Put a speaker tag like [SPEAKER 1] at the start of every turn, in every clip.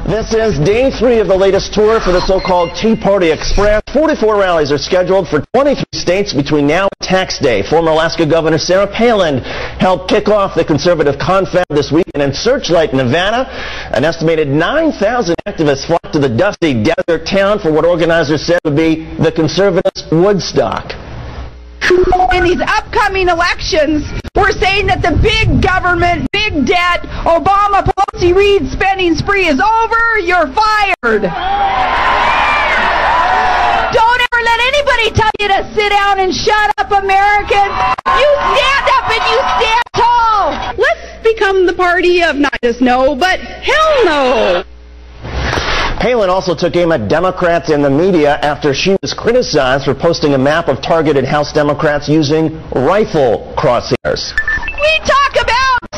[SPEAKER 1] This is day 3 of the latest tour for the so-called Tea Party Express. 44 rallies are scheduled for 23 states between now and tax day. Former Alaska Governor Sarah Palin helped kick off the conservative confab this weekend in Searchlight, Nevada. An estimated 9,000 activists flocked to the dusty desert town for what organizers said would be the conservatives' Woodstock.
[SPEAKER 2] In these upcoming elections, we're saying that the big government, big debt, Obama, Pelosi, Reid spending spree is over. You're fired. Don't ever let anybody tell you to sit down and shut up, Americans. You stand up and you stand tall. Let's become the party of not just no, but hell no.
[SPEAKER 1] Palin also took aim at Democrats and the media after she was criticized for posting a map of targeted House Democrats using rifle crosshairs.
[SPEAKER 2] We talk about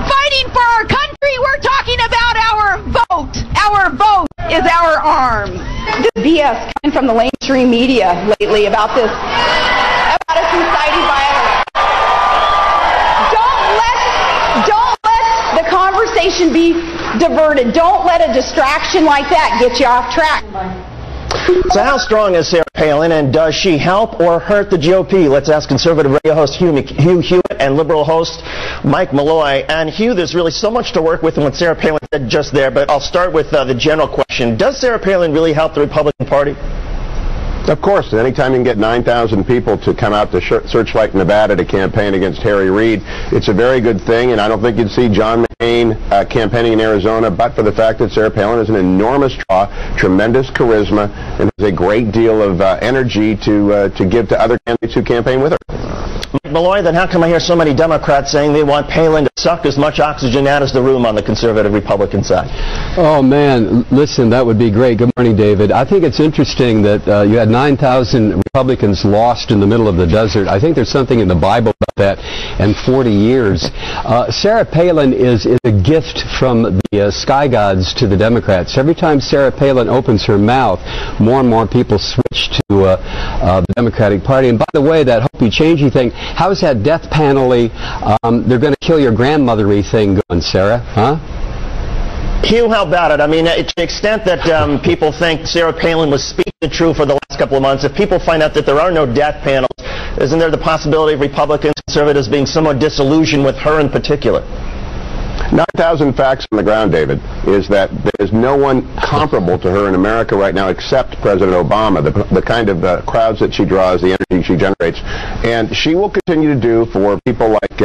[SPEAKER 2] fighting for our country. We're talking about our vote. Our vote is our arms. This BS coming from the mainstream media lately about us inciting violence. Don't let the conversation be diverted. Don't let a distraction like that get you off track.
[SPEAKER 1] So how strong is Sarah Palin, and does she help or hurt the GOP? Let's ask conservative radio host Hugh Hewitt and liberal host Mike Malloy. And Hugh, there's really so much to work with in what Sarah Palin said just there, but I'll start with the general question. Does Sarah Palin really help the Republican Party?
[SPEAKER 3] Of course. Anytime you can get 9,000 people to come out to Searchlight, Nevada to campaign against Harry Reid, it's a very good thing, and I don't think you'd see John McCain campaigning in Arizona, but for the fact that Sarah Palin is an enormous draw, tremendous charisma, and has a great deal of energy to give to other candidates who campaign with her.
[SPEAKER 1] Mike Malloy, then how come I hear so many Democrats saying they want Palin to suck as much oxygen out as the room on the conservative Republican side?
[SPEAKER 4] Oh, man, listen, that would be great. Good morning, David. I think it's interesting that you had 9,000 Republicans lost in the middle of the desert. I think there's something in the Bible about that, and 40 years. Sarah Palin is a gift from the sky gods to the Democrats. Every time Sarah Palin opens her mouth, more and more people switch to the Democratic Party. And by the way, that Hope You Changey thing, how's that death penalty, they're going to kill your grandmother-y thing going, Sarah? Huh?
[SPEAKER 1] Hugh, how about it? I mean, to the extent that people think Sarah Palin was speaking the truth for the last couple of months, if people find out that there are no death panels, isn't there the possibility of Republicans, conservatives being somewhat disillusioned with her in particular?
[SPEAKER 3] 9,000 facts on the ground, David, is that there is no one comparable to her in America right now except President Obama, the kind of crowds that she draws, the energy she generates. And she will continue to do for people like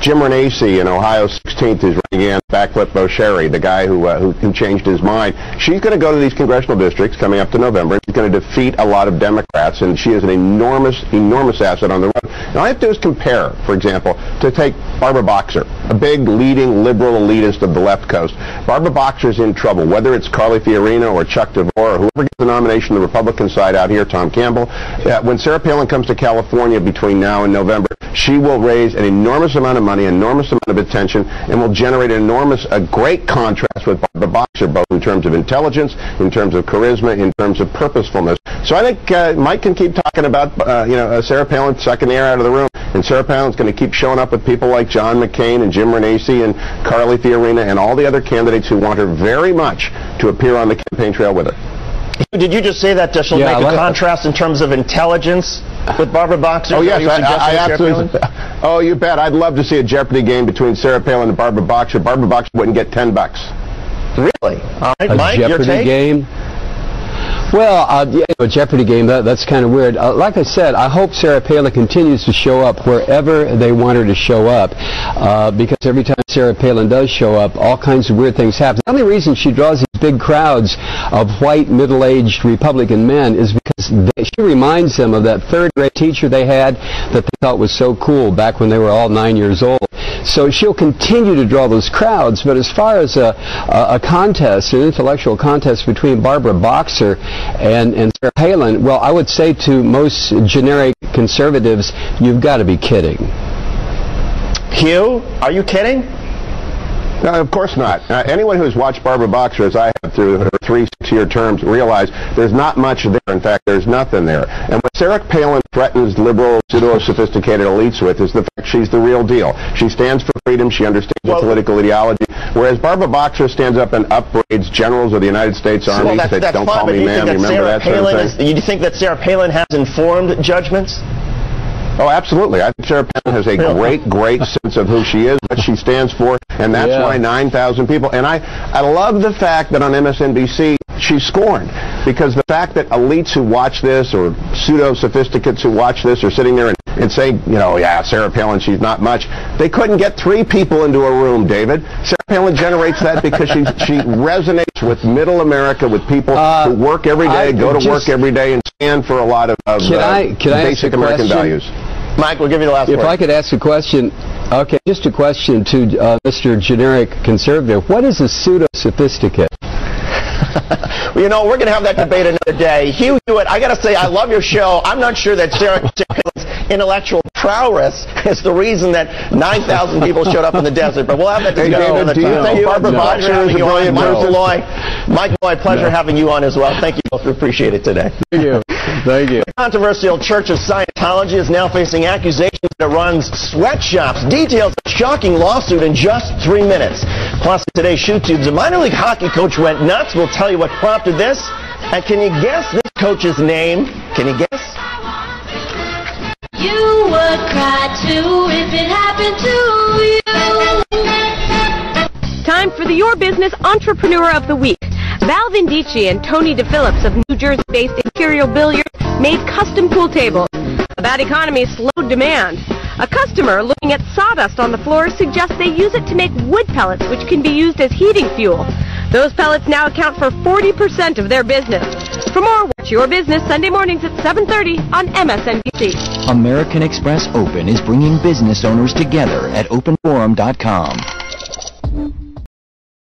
[SPEAKER 3] Jim Renacci in Ohio 16th, who's running against Backflip Bosheri, the guy who changed his mind. She's going to go to these congressional districts coming up to November. She's going to defeat a lot of Democrats, and she is an enormous, enormous asset on the road. Now, all I have to do is compare, for example, to take Barbara Boxer, a big leading liberal elitist of the left coast. Barbara Boxer's in trouble, whether it's Carly Fiorina or Chuck DeVore or whoever gets the nomination on the Republican side out here, Tom Campbell. When Sarah Palin comes to California between now and November, she will raise an enormous amount of money, an enormous amount of attention, and will generate a great contrast with Barbara Boxer, both in terms of intelligence, in terms of charisma, in terms of purposefulness. So I think Mike can keep talking about, Sarah Palin sucking the air out of the room, and Sarah Palin's going to keep showing up with people like John McCain and Jim Renacci and Carly Fiorina and all the other candidates who want her very much to appear on the campaign trail with her.
[SPEAKER 1] Did you just say that she'll make a contrast in terms of intelligence with Barbara Boxer?
[SPEAKER 3] Oh, yes, I absolutely. Oh, you bet. I'd love to see a Jeopardy game between Sarah Palin and Barbara Boxer. Barbara Boxer wouldn't get $10.
[SPEAKER 1] Really? All right, Mike, your take?
[SPEAKER 4] A Jeopardy game? Well, a Jeopardy game, that's kind of weird. Like I said, I hope Sarah Palin continues to show up wherever they want her to show up, because every time Sarah Palin does show up, all kinds of weird things happen. The only reason she draws these big crowds of white, middle-aged Republican men is because she reminds them of that third-grade teacher they had that they thought was so cool back when they were all 9 years old. So she'll continue to draw those crowds, but as far as a contest, an intellectual contest between Barbara Boxer and Sarah Palin, well, I would say to most generic conservatives, you've got to be kidding.
[SPEAKER 1] Hugh, are you kidding?
[SPEAKER 3] No, of course not. Anyone who's watched Barbara Boxer, as I have through her 3 6-year terms, realize there's not much there. In fact, there's nothing there. And what Sarah Palin threatens liberal, pseudo-sophisticated elites with is the fact she's the real deal. She stands for freedom. She understands the political ideology. Whereas Barbara Boxer stands up and upbraids generals of the United States Army.
[SPEAKER 1] Well, that's
[SPEAKER 3] don't
[SPEAKER 1] fine,
[SPEAKER 3] call me ma'am. Remember that sort of thing?
[SPEAKER 1] Do you think that Sarah Palin has informed judgments?
[SPEAKER 3] Oh, absolutely. I think Sarah Palin has a great sense of who she is, what she stands for, and that's why 9,000 people. And I love the fact that on MSNBC she's scorned, because the fact that elites who watch this, or pseudo-sophisticates who watch this, are sitting there and saying, you know, yeah, Sarah Palin, she's not much. They couldn't get 3 people into a room, David. Sarah Palin generates that because she resonates with middle America, with people who work every day, go to work every day, and stand for a lot of basic American values.
[SPEAKER 1] Mike, we'll give you the last word.
[SPEAKER 4] If I could ask a question, okay, just a question to Mr. Generic Conservative. What is a pseudo-sophisticate?
[SPEAKER 1] Well, you know, we're going to have that debate another day. Hugh, Hewitt, I got to say, I love your show. I'm not sure that Sarah Palin's intellectual prowess is the reason that 9,000 people showed up in the desert, but we'll have that discussion another time. Thank you, Barbara Boxer, having you on. Mike Malloy, pleasure having you on as well. Thank you both. We appreciate it today.
[SPEAKER 4] Thank you. Thank you.
[SPEAKER 1] The controversial Church of Scientology is now facing accusations that it runs sweatshops. Details of a shocking lawsuit in just 3 minutes. Plus, in today's Shoot Tubes, a minor league hockey coach went nuts. We'll tell you what prompted this. And can you guess this coach's name? Can you guess?
[SPEAKER 5] You would cry too if it happened to you.
[SPEAKER 6] Time for the Your Business Entrepreneur of the Week. Val Vindici and Tony DePhillips of New Jersey-based Imperial Billiards made custom pool tables. A bad economy slowed demand. A customer looking at sawdust on the floor suggests they use it to make wood pellets, which can be used as heating fuel. Those pellets now account for 40% of their business. For more, watch Your Business Sunday mornings at 7:30 on MSNBC.
[SPEAKER 7] American Express Open is bringing business owners together at openforum.com.